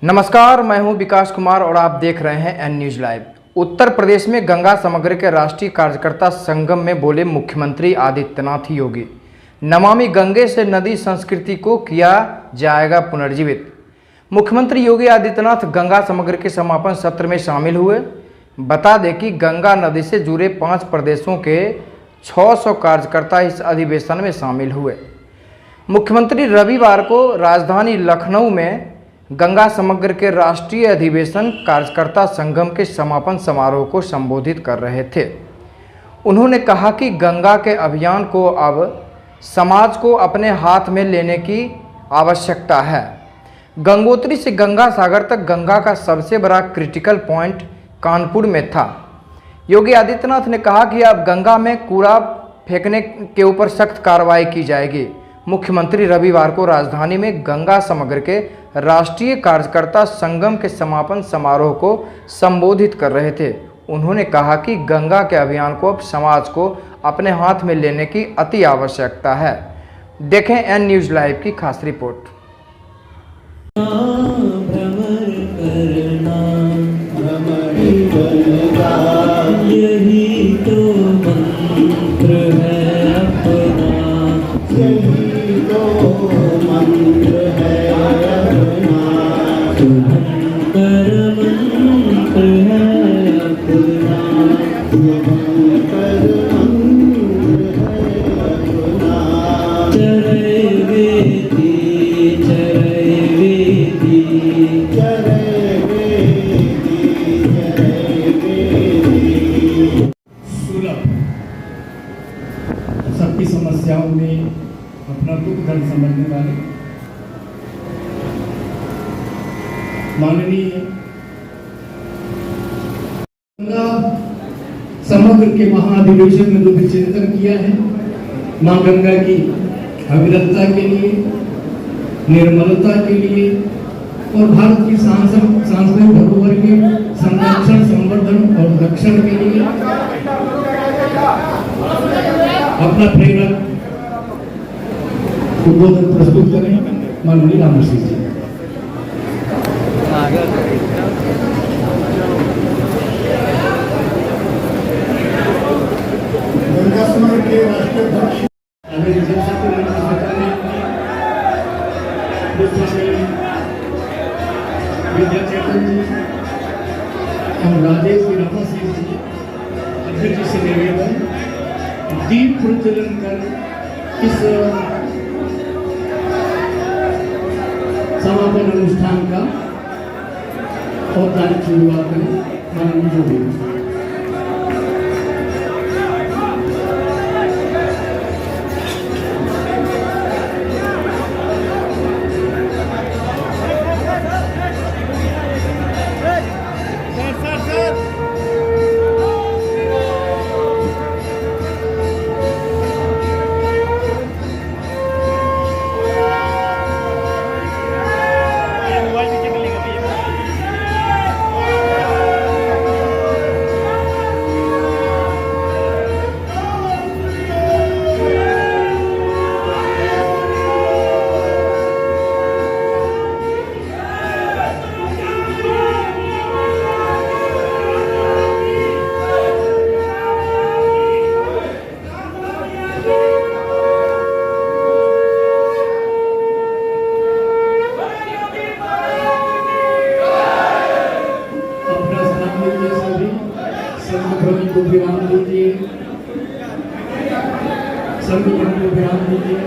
नमस्कार, मैं हूं विकास कुमार और आप देख रहे हैं N news live. Uttar Pradesh में गंगा समग्र के राष्ट्रीय कार्यकर्ता संगम में बोले मुख्यमंत्री आदित्यनाथ योगी, नमामि गंगे से नदी संस्कृति को किया जाएगा पुनर्जीवित। मुख्यमंत्री योगी आदित्यनाथ गंगा समग्र के समापन सत्र में शामिल हुए। बता दें कि गंगा नदी से जुड़े 5 प्रदेशों के 600 कार्यकर्ता इस अधिवेशन में शामिल हुए। मुख्यमंत्री रविवार को राजधानी लखनऊ में गंगा समग्र के राष्ट्रीय अधिवेशन कार्यकर्ता संगम के समापन समारोह को संबोधित कर रहे थे। उन्होंने कहा कि गंगा के अभियान को अब समाज को अपने हाथ में लेने की आवश्यकता है। गंगोत्री से गंगा सागर तक गंगा का सबसे बड़ा क्रिटिकल पॉइंट कानपुर में था। योगी आदित्यनाथ ने कहा कि अब गंगा में कूड़ा फेंकने के ऊपर सख्त कार्रवाई की जाएगी। मुख्यमंत्री रविवार को राजधानी में गंगा समग्र के राष्ट्रीय कार्यकर्ता संगम के समापन समारोह को संबोधित कर रहे थे। उन्होंने कहा कि गंगा के अभियान को अब समाज को अपने हाथ में लेने की अति आवश्यकता है। देखें एन न्यूज लाइव की खास रिपोर्ट। यही तो मंत्र है अपना, यही तो मंत्र है अपना, शुभंकर मंत्र है अपना, शुभंकर मंत्र है अपना। चरै वेदी चरै वेदी चरै वेदी चरै वेदी। सुलभ सबकी समस्याओं में अपना दुख दर्द समझने वाले माननीय गंगा समग्र के महाधिवेशन में जो भी चिंतन किया है, मां गंगा की अविरलता के लिए, निर्मलता के लिए और भारत की सांस्कृतिक धरोहर के संरक्षण, संवर्धन और रक्षण के लिए अपना प्रेरक उद्बोधन प्रस्तुत करें माननीय रामश्री जी। गंगा समग्र के राष्ट्रीय अध्यक्ष विद्या चेतन जी और राजेश गिरामा सिंह जी अध्यक्ष जी से निवेदन दीप प्रज्वलन कर इस समापन अनुष्ठान का औपचारिक शुरुआत करें। माननीय योगी को विराम दीजिए, सभी को विराम दीजिए।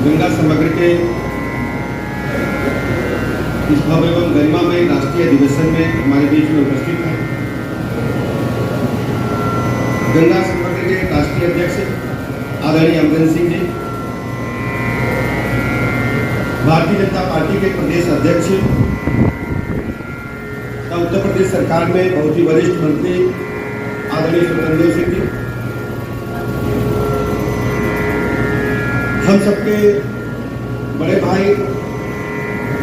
गंगा समग्र के इस भव्य एवं गरिमामय राष्ट्रीय अधिवेशन में हमारे बीच में उपस्थित हैं गंगा समग्र के राष्ट्रीय अध्यक्ष आदरणीय अमरेंद्र सिंह जी, भारतीय जनता पार्टी के प्रदेश अध्यक्ष तथा उत्तर प्रदेश सरकार में बहुत ही वरिष्ठ मंत्री आदरणीय स्वतंत्र सिंह जी, हम सबके बड़े भाई,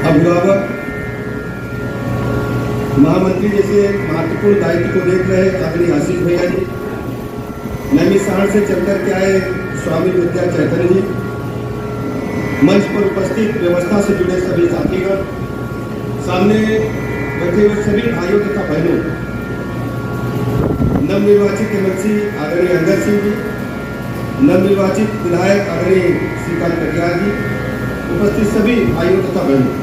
अभिभावक महामंत्री जैसे महत्वपूर्ण दायित्व को देख रहे आदरणीय आशीष भैया जी, नैमिषारण्य से चलकर के आए स्वामी विद्या चैतन्य जी, मंच पर उपस्थित व्यवस्था से जुड़े सभी साथीगण, सामने बैठे हुए सभी भाइयों तथा बहनों, नवनिर्वाचित एमएलसी आदरणीय अंगद सिंह जी, नवनिर्वाचित विधायक आदरणीय श्रीकांत कटियार जी, उपस्थित सभी भाइयों तथा बहनों,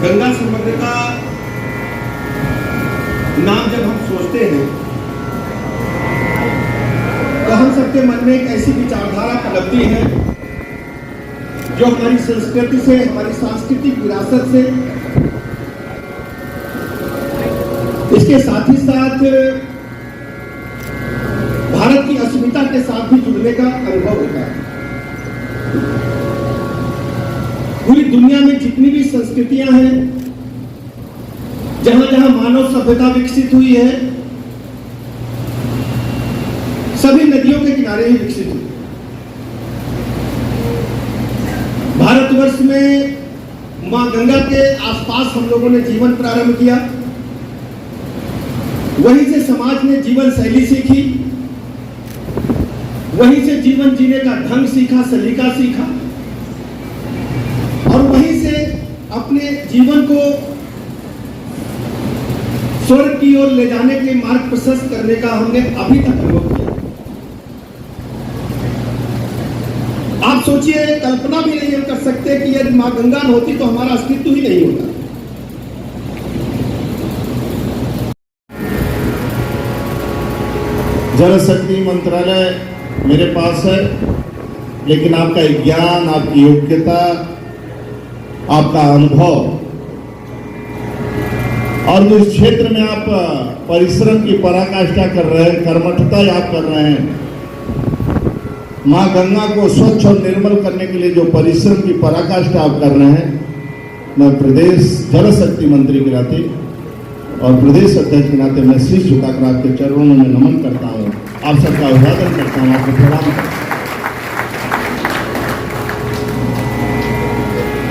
गंगा समग्र का नाम जब हम सोचते हैं तो हम सबके मन में एक ऐसी विचारधारा पनपती है जो हमारी संस्कृति से, हमारी सांस्कृतिक विरासत से, इसके साथ ही साथ भारत की अस्मिता के साथ भी जुड़ने का अनुभव होता है। पूरी दुनिया में जितनी भी संस्कृतियां हैं, जहां जहां मानव सभ्यता विकसित हुई है, सभी नदियों के किनारे ही विकसित हुई। भारतवर्ष में मां गंगा के आसपास हम लोगों ने जीवन प्रारंभ किया, वहीं से समाज ने जीवन शैली सीखी, वहीं से जीवन जीने का ढंग सीखा, सलीका सीखा, और वहीं से अपने जीवन को स्वर्ग की ओर ले जाने के मार्ग प्रशस्त करने का हमने अभी तक अनुभव किया। आप सोचिए, कल्पना भी नहीं हम कर सकते कि यदि मां गंगा न होती तो हमारा अस्तित्व ही नहीं होता। जल शक्ति मंत्रालय मेरे पास है, लेकिन आपका ज्ञान, आपकी योग्यता, आपका अनुभव और जिस क्षेत्र में आप परिश्रम की पराकाष्ठा कर रहे हैं, कर्मठता आप कर रहे हैं, मां गंगा को स्वच्छ और निर्मल करने के लिए जो परिश्रम की पराकाष्ठा आप कर रहे हैं, मैं प्रदेश जल शक्ति मंत्री के नाते और प्रदेश अध्यक्ष के नाते मैं शीश झुकाकर आपके चरणों में नमन करता हूं, आप सबका अभिवादन करता हूं, आपको प्रणाम करता हूं।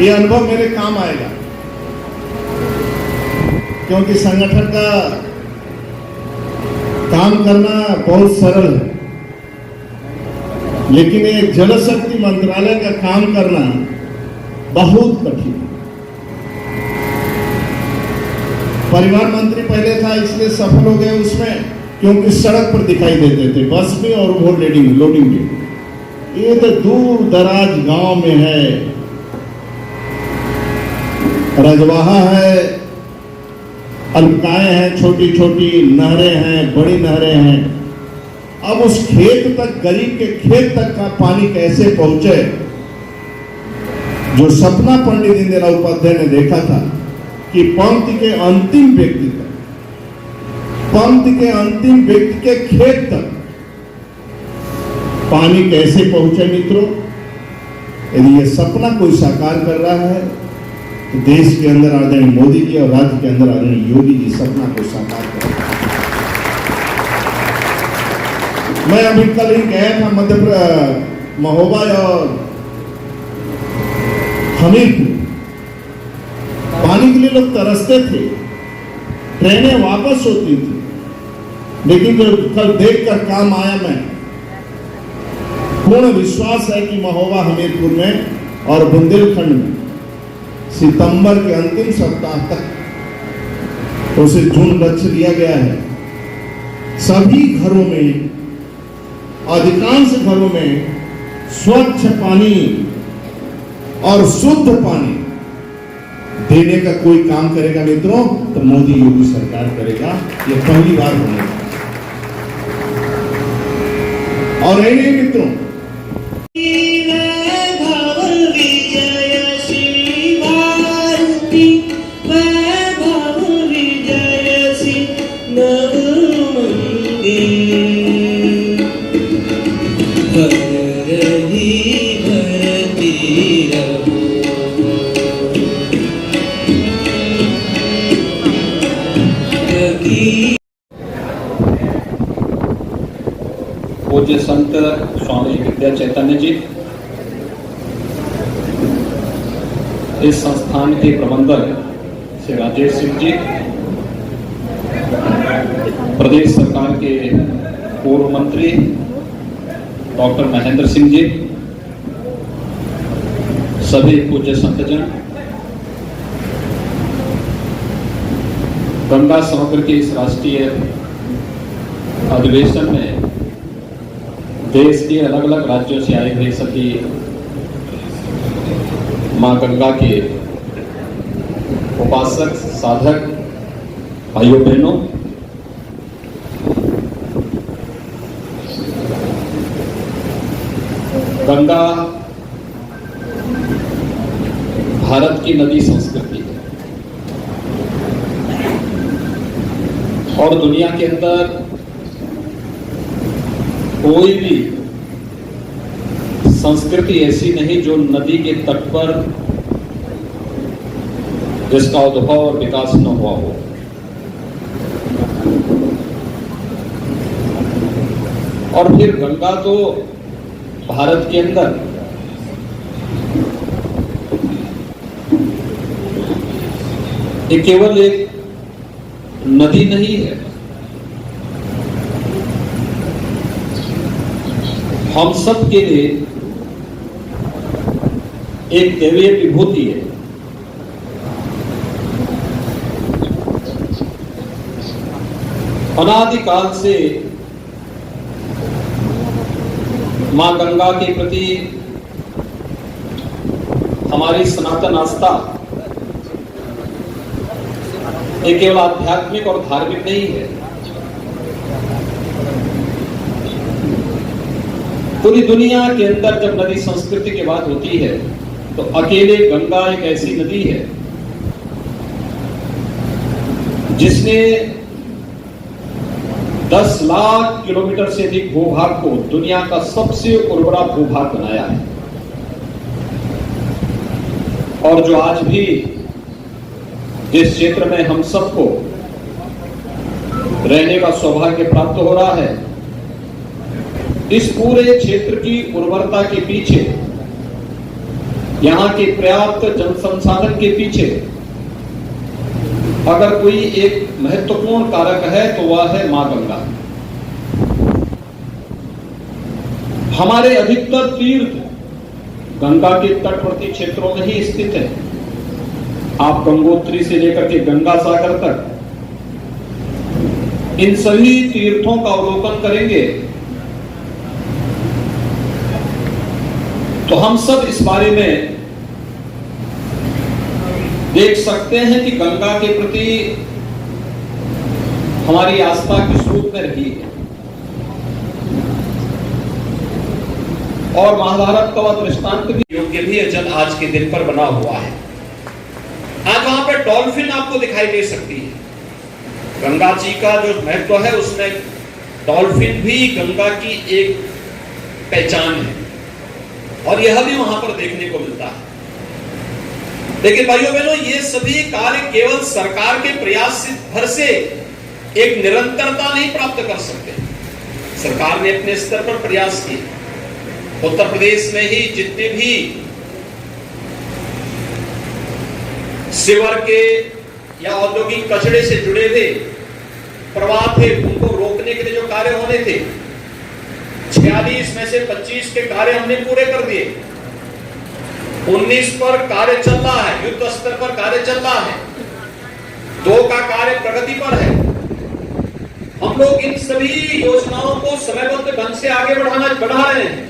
ये अनुभव मेरे काम आएगा, क्योंकि संगठन का काम करना बहुत सरल है, लेकिन ये जल शक्ति मंत्रालय का काम करना बहुत कठिन है। परिवहन मंत्री पहले था, इसलिए सफल हो गए उसमें, क्योंकि सड़क पर दिखाई देते थे, बस में और वो लोडिंग में। ये तो दूर दराज गांव में है, रजवाहा है, अल्पकाएं हैं, छोटी छोटी नहरें हैं, बड़ी नहरें हैं। अब उस खेत तक, गरीब के खेत तक का पानी कैसे पहुंचे, जो सपना पंडित दीनदयाल उपाध्याय ने देखा था कि पंक्ति के अंतिम व्यक्ति तक, पंक्ति के अंतिम व्यक्ति के खेत तक पानी कैसे पहुंचे। मित्रों, यदि ये सपना कोई साकार कर रहा है तो देश के अंदर आदरणीय मोदी जी और राज्य के अंदर आदरणीय योगी जी सपना को साकार कर रहे हैं। मैं अभी कल ही गया था मध्य महोबा और हमीरपुर, पानी के लिए लोग तरसते थे, ट्रेनें वापस होती थी, लेकिन जो कल देखकर काम आया, मैं पूर्ण विश्वास है कि महोबा, हमीरपुर में और बुंदेलखंड में सितंबर के अंतिम सप्ताह तक, उसे जून लक्ष्य दिया गया है, सभी घरों में, अधिकांश घरों में स्वच्छ पानी और शुद्ध पानी देने का कोई काम करेगा मित्रों, तो मोदी योगी सरकार करेगा। ये पहली बार होने वाला। और नहीं मित्रों, पूज्य संत स्वामी विद्या चैतन्य जी, इस संस्थान के प्रबंधक श्री राजेश सिंह जी, प्रदेश सरकार के पूर्व मंत्री डॉक्टर महेंद्र सिंह जी, सभी पूज्य संतजन, गंगा समग्र के इस राष्ट्रीय अधिवेशन में देश के अलग अलग राज्यों से आए हुए सभी मां गंगा के उपासक साधक भाइयों बहनों, गंगा भारत की नदी संस्कृति है और दुनिया के अंदर कोई भी संस्कृति ऐसी नहीं जो नदी के तट पर जिसका उद्भव और विकास न हुआ हो। और फिर गंगा तो भारत के अंदर ये केवल एक नदी नहीं है, हम सब के लिए एक दैवीय विभूति है। अनादिकाल से मां गंगा के प्रति हमारी सनातन आस्था ये केवल आध्यात्मिक और धार्मिक नहीं है, पूरी दुनिया के अंदर जब नदी संस्कृति की बात होती है तो अकेले गंगा एक ऐसी नदी है जिसने 10 लाख किलोमीटर से अधिक भूभाग को दुनिया का सबसे उर्वरा भूभाग बनाया है। और जो आज भी जिस क्षेत्र में हम सबको रहने का सौभाग्य प्राप्त हो रहा है, इस पूरे क्षेत्र की उर्वरता के पीछे, यहां के पर्याप्त जल संसाधन के पीछे अगर कोई एक महत्वपूर्ण कारक है तो वह है मां गंगा। हमारे अधिकतर तीर्थ गंगा के तटवर्ती क्षेत्रों में ही स्थित है। आप गंगोत्री से लेकर के गंगा सागर तक इन सभी तीर्थों का अवलोकन करेंगे तो हम सब इस बारे में देख सकते हैं कि गंगा के प्रति हमारी आस्था किस रूप में रही है। और महाभारत का वह दृष्टांत भी योग्य भी जल आज के दिन पर बना हुआ है। आज वहां पर डॉल्फिन आपको दिखाई दे सकती है। गंगा जी का जो महत्व है उसमें डॉल्फिन भी गंगा की एक पहचान है और यह भी वहां पर देखने को मिलता है। लेकिन भाइयों बहनों, ये सभी कार्य केवल सरकार के प्रयास भर से एक निरंतरता नहीं प्राप्त कर सकते। सरकार ने अपने स्तर पर प्रयास किए। उत्तर प्रदेश में ही जितने भी सीवर के या औद्योगिक कचरे से जुड़े हुए प्रवाह थे, उनको रोकने के लिए जो कार्य होने थे, 46 में से 25 के कार्य हमने पूरे कर दिए। 19 पर कार्य चल रहा है, युद्ध स्तर पर कार्य चल रहा है। 2 का कार्य प्रगति पर है। हम लोग इन सभी योजनाओं को समयबद्ध ढंग से आगे बढ़ा रहे हैं।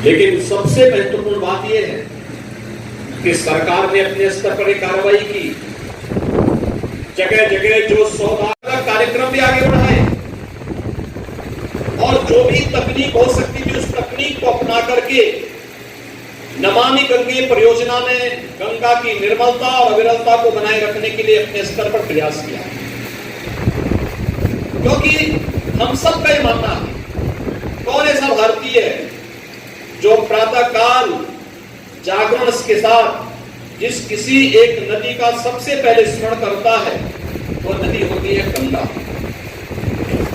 लेकिन सबसे महत्वपूर्ण बात यह है कि सरकार ने अपने स्तर पर एक कार्रवाई की। जगह जगह जो 100 कार्यक्रम भी आगे बढ़ाए और जो भी तकनीक हो सकती थी उस तकनीक को अपना करके नमामि गंगे परियोजना में गंगा की निर्मलता और अविरलता को बनाए रखने के लिए अपने स्तर पर प्रयास किया। क्योंकि हम सब का यह मानना है, कौन ऐसा भारतीय है जो प्रातः काल जागरण के साथ जिस किसी एक नदी का सबसे पहले स्मरण करता है वो नदी होती है गंगा।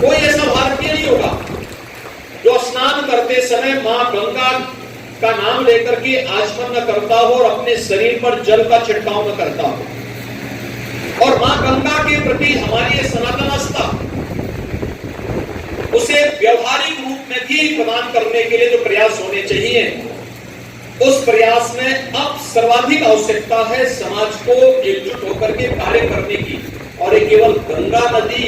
कोई ऐसा भारतीय नहीं होगा जो स्नान करते समय मां गंगा का नाम लेकर के आचमन न करता हो और अपने शरीर पर जल का छिड़काव न करता हो। और मां गंगा के प्रति हमारी ये सनातन आस्था, उसे व्यवहारिक रूप में भी प्रदान करने के लिए जो प्रयास होने चाहिए, उस प्रयास में अब सर्वाधिक आवश्यकता है समाज को एकजुट होकर के कार्य करने की। और ये केवल गंगा नदी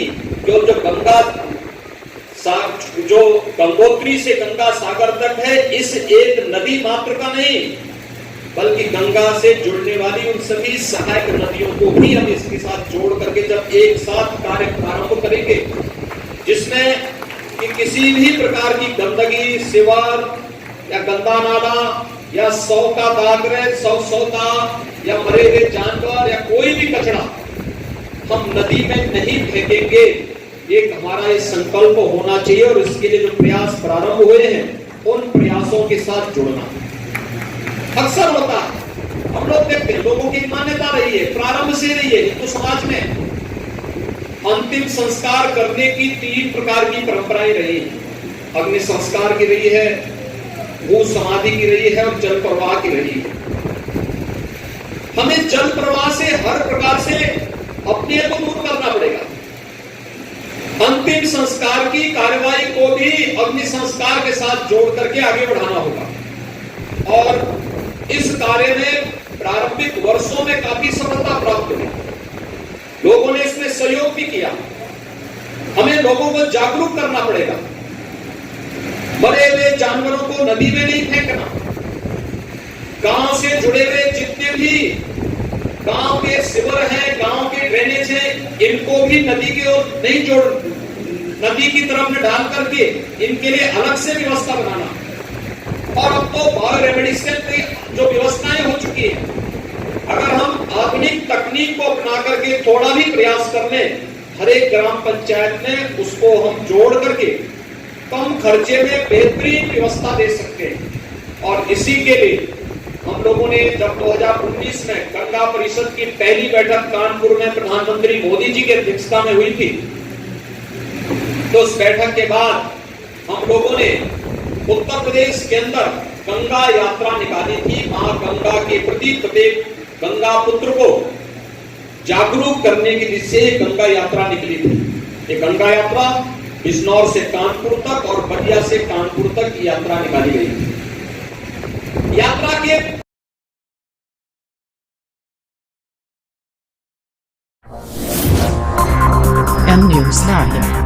जो गंगोत्री से गंगा सागर तक है, इस एक नदी मात्र का नहीं, बल्कि गंगा से जुड़ने वाली उन सभी सहायक नदियों को भी हम इसके साथ जोड़ करके जब एक साथ कार्य प्रारंभ करेंगे, जिसमें कि किसी भी प्रकार की गंदगी, सिवर या गंदा नाला या सौ का दागरे, सौ का या मरे हुए जानवर या कोई भी कचरा हम नदी में नहीं फेंकेंगे, एक हमारा ये संकल्प होना चाहिए। और इसके लिए जो प्रयास प्रारंभ हुए हैं, उन प्रयासों के साथ जुड़ना। अक्सर होता है, हम लोग देखते हैं, लोगों की मान्यता रही है, प्रारंभ से रही है हिंदू समाज में, अंतिम संस्कार करने की 3 प्रकार की परंपराएं रही हैं। अग्नि संस्कार की रही है, भू समाधि की रही है और जल प्रवाह की रही है। हमें जल प्रवाह से हर प्रकार से अपने को दूर करना पड़ेगा। अंतिम संस्कार की कार्यवाही को भी अग्नि संस्कार के साथ जोड़ करके आगे बढ़ाना होगा। और इस कार्य में प्रारंभिक वर्षों में काफी सफलता प्राप्त हुई, लोगों ने इसमें सहयोग भी किया। हमें लोगों को जागरूक करना पड़ेगा। मरे हुए जानवरों को नदी में नहीं फेंकना। गांव से जुड़े हुए जितने भी गांव के सिवर हैं, गांव के ड्रेनेज हैं, इनको भी नदी की ओर नहीं जोड़, नदी की तरफ में डाल करके इनके लिए अलग से व्यवस्था बनाना। और अब तो बायो रेमेडिसिन की जो व्यवस्थाएं हो चुकी है, अगर हम आधुनिक तकनीक को अपना करके थोड़ा भी प्रयास कर लें, हर एक ग्राम पंचायत में उसको हम जोड़ करके कम खर्चे में बेहतरीन व्यवस्था दे सकते हैं। और इसी के लिए हम लोगों ने जब 2019 में गंगा परिषद की पहली बैठक कानपुर में प्रधानमंत्री मोदी जी की अध्यक्षता में हुई थी, तो उस बैठक के बाद हम लोगों ने उत्तर प्रदेश के अंदर गंगा यात्रा निकाली थी। मां गंगा के प्रति प्रत्येक गंगा पुत्र को जागरूक करने के लिए गंगा यात्रा निकली थी। ये गंगा यात्रा बिजनौर से कानपुर तक और बलिया से कानपुर तक की यात्रा निकाली गई थी। यात्रा के M News Live